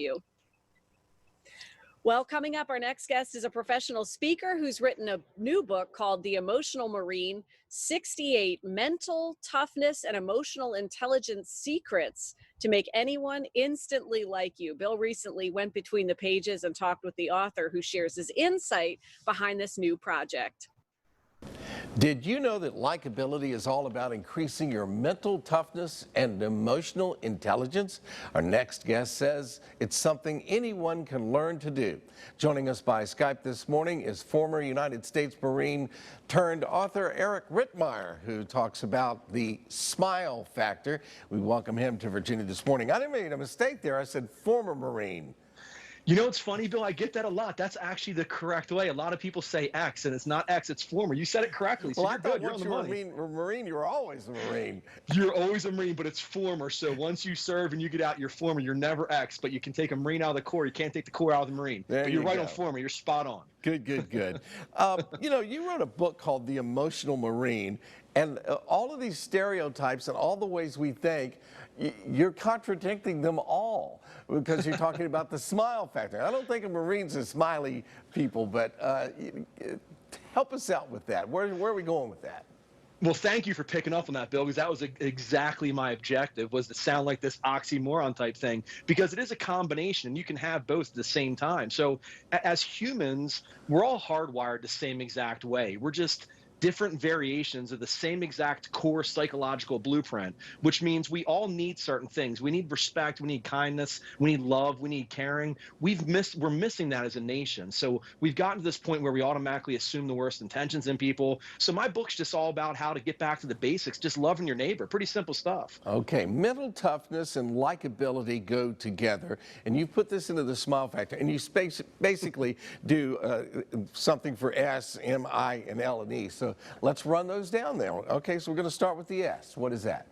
you. Well, coming up, our next guest is a professional speaker who's written a new book called The Emotional Marine: 68 Mental Toughness and Emotional Intelligence Secrets to Make Anyone Instantly Like You. Bill recently went between the pages and talked with the author, who shares his insight behind this new project. Did you know that likability is all about increasing your mental toughness and emotional intelligence? Our next guest says it's something anyone can learn to do. Joining us by Skype this morning is former United States Marine turned author Eric Rittmeyer, who talks about the smile factor. We welcome him to Virginia this morning. I didn't make a mistake there. I said former Marine. You know, it's funny, Bill, I get that a lot. That's actually the correct way. A lot of people say X, and it's not X, it's former. You said it correctly, so Well, you're I thought good. You're on once the you were money. Marine, you were always a Marine. You're always a Marine, but it's former. So once you serve and you get out, you're former. You're never X, but you can take a Marine out of the Corps. You can't take the Corps out of the Marine. There But you're you right go. on former. You're spot on. Good, good, good. You know, you wrote a book called The Emotional Marine, and all of these stereotypes and all the ways we think, you're contradicting them all because you're talking about the smile factor. I don't think a Marine's are smiley people, but help us out with that. Where are we going with that? Well, thank you for picking up on that, Bill, because that was exactly my objective, was to sound like this oxymoron type thing, because it is a combination, and you can have both at the same time. So as humans, we're all hardwired the same exact way. We're just different variations of the same exact core psychological blueprint, which means we all need certain things. We need respect, we need kindness, we need love, we need caring. We're missing that as a nation. So we've gotten to this point where we automatically assume the worst intentions in people. So my book's just all about how to get back to the basics, just loving your neighbor. Pretty simple stuff. Okay, mental toughness and likability go together, and you put this into the smile factor, and you basically do something for S, M, I, and L and E. So let's run those down there. Okay, so we're going to start with the S. What is that?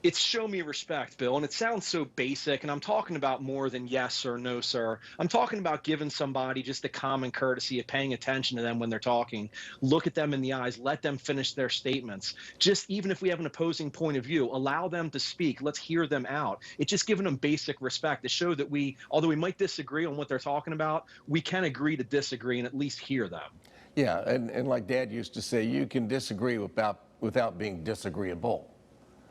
It's show me respect, Bill, and it sounds so basic, and I'm talking about more than yes or no, sir. I'm talking about giving somebody just the common courtesy of paying attention to them when they're talking. Look at them in the eyes. Let them finish their statements. Just even if we have an opposing point of view, allow them to speak. Let's hear them out. It's just giving them basic respect to show that although we might disagree on what they're talking about, we can agree to disagree and at least hear them. Yeah, and like Dad used to say, you can disagree without being disagreeable.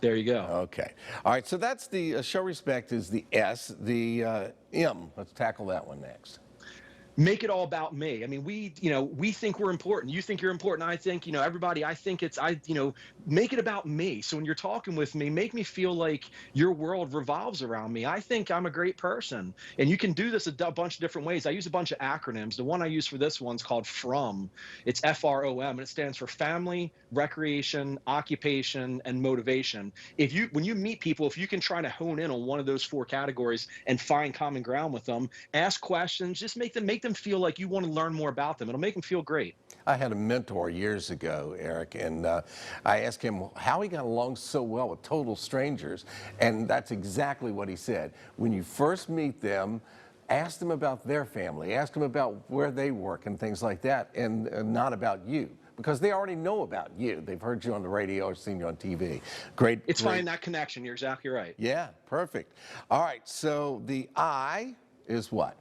There you go. Okay. All right, so that's the show respect is the S. The M, let's tackle that one next. Make it all about me. I mean, we think we're important. You think you're important. I think, everybody, I think make it about me. So when you're talking with me, make me feel like your world revolves around me. I think I'm a great person. And you can do this a bunch of different ways. I use a bunch of acronyms. The one I use for this one's called FROM. It's FROM, and it stands for family, recreation, occupation, and motivation. When you meet people, if you can try to hone in on one of those four categories and find common ground with them, ask questions, just make them feel like you want to learn more about them. It'll make them feel great. I had a mentor years ago, Eric, and I asked him how he got along so well with total strangers, and that's exactly what he said. When you first meet them, ask them about their family, ask them about where they work and things like that, and not about you, because they already know about you. They've heard you on the radio or seen you on TV. Great. It's finding that connection. You're exactly right. Yeah, perfect. All right, so the I is what?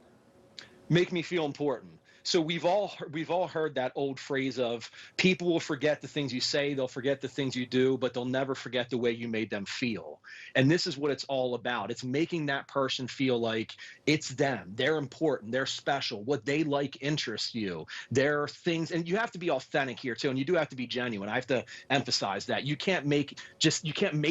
Make me feel important. So we've all heard that old phrase of people will forget the things you say, they'll forget the things you do, but they'll never forget the way you made them feel. And this is what it's all about. It's making that person feel like it's them. They're important. They're special. What they like interests you. There are things, and you have to be authentic here too, and you do have to be genuine. I have to emphasize that. You can't make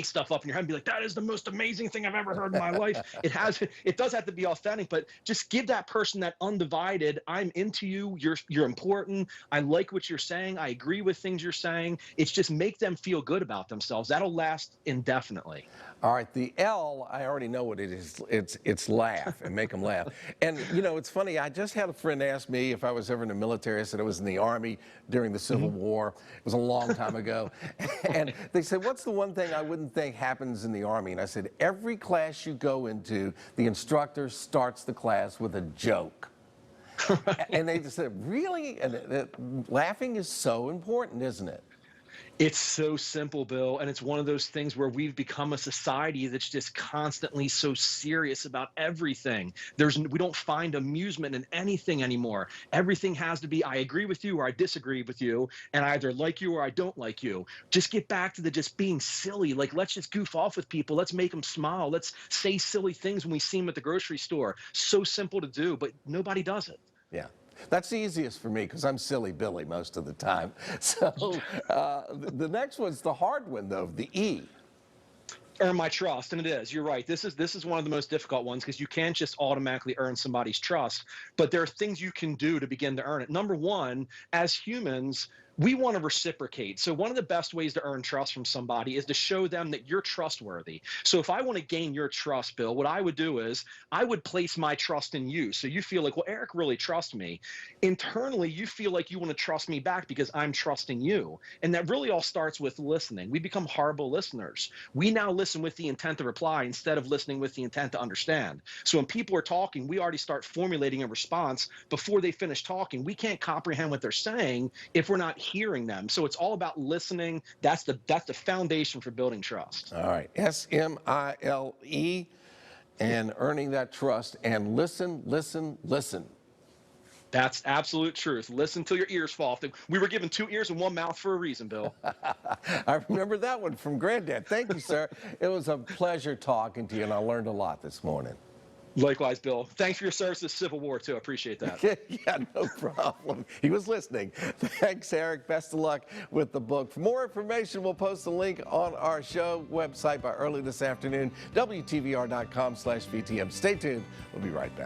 stuff up in your head and be like, that is the most amazing thing I've ever heard in my life. It does have to be authentic, but just give that person that undivided, I'm into you, you're important, I like what you're saying, I agree with things you're saying. It's just make them feel good about themselves. That'll last indefinitely. All right, the L, I already know what it is. It's laugh and make them laugh. And it's funny, I just had a friend ask me if I was ever in the military. I said I was in the Army during the Civil War. It was a long time ago. And they said, what's the one thing I wouldn't think happens in the Army? And I said, every class you go into, the instructor starts the class with a joke. And they just said, really? And laughing is so important, isn't it? It's so simple, Bill, and it's one of those things where we've become a society that's just constantly so serious about everything. We don't find amusement in anything anymore. Everything has to be I agree with you or I disagree with you, and I either like you or I don't like you. Just get back to the just being silly. Like, let's just goof off with people. Let's make them smile. Let's say silly things when we see them at the grocery store. So simple to do, but nobody does it. Yeah. That's the easiest for me because I'm silly Billy most of the time. So the next one's the hard one, though, the E. Earn my trust, and it is. You're right. This is one of the most difficult ones because you can't just automatically earn somebody's trust, but there are things you can do to begin to earn it. Number one, as humans, we want to reciprocate. So one of the best ways to earn trust from somebody is to show them that you're trustworthy. So if I want to gain your trust, Bill, what I would do is I would place my trust in you. So you feel like, well, Eric really trusts me. Internally, you feel like you want to trust me back because I'm trusting you. And that really all starts with listening. We become horrible listeners. We now listen with the intent to reply instead of listening with the intent to understand. So when people are talking, we already start formulating a response before they finish talking. We can't comprehend what they're saying if we're not hearing them. So it's all about listening. That's the foundation for building trust. All right, SMILE, and earning that trust, and listen, listen, listen. That's absolute truth. Listen till your ears fall off. We were given 2 ears and 1 mouth for a reason, Bill. I remember that one from Granddad. Thank you, sir. It was a pleasure talking to you, and I learned a lot this morning. Likewise, Bill. Thanks for your service to the Civil War, too. I appreciate that. Yeah, no problem. He was listening. Thanks, Eric. Best of luck with the book. For more information, we'll post a link on our show website by early this afternoon, WTVR.com/VTM. Stay tuned. We'll be right back.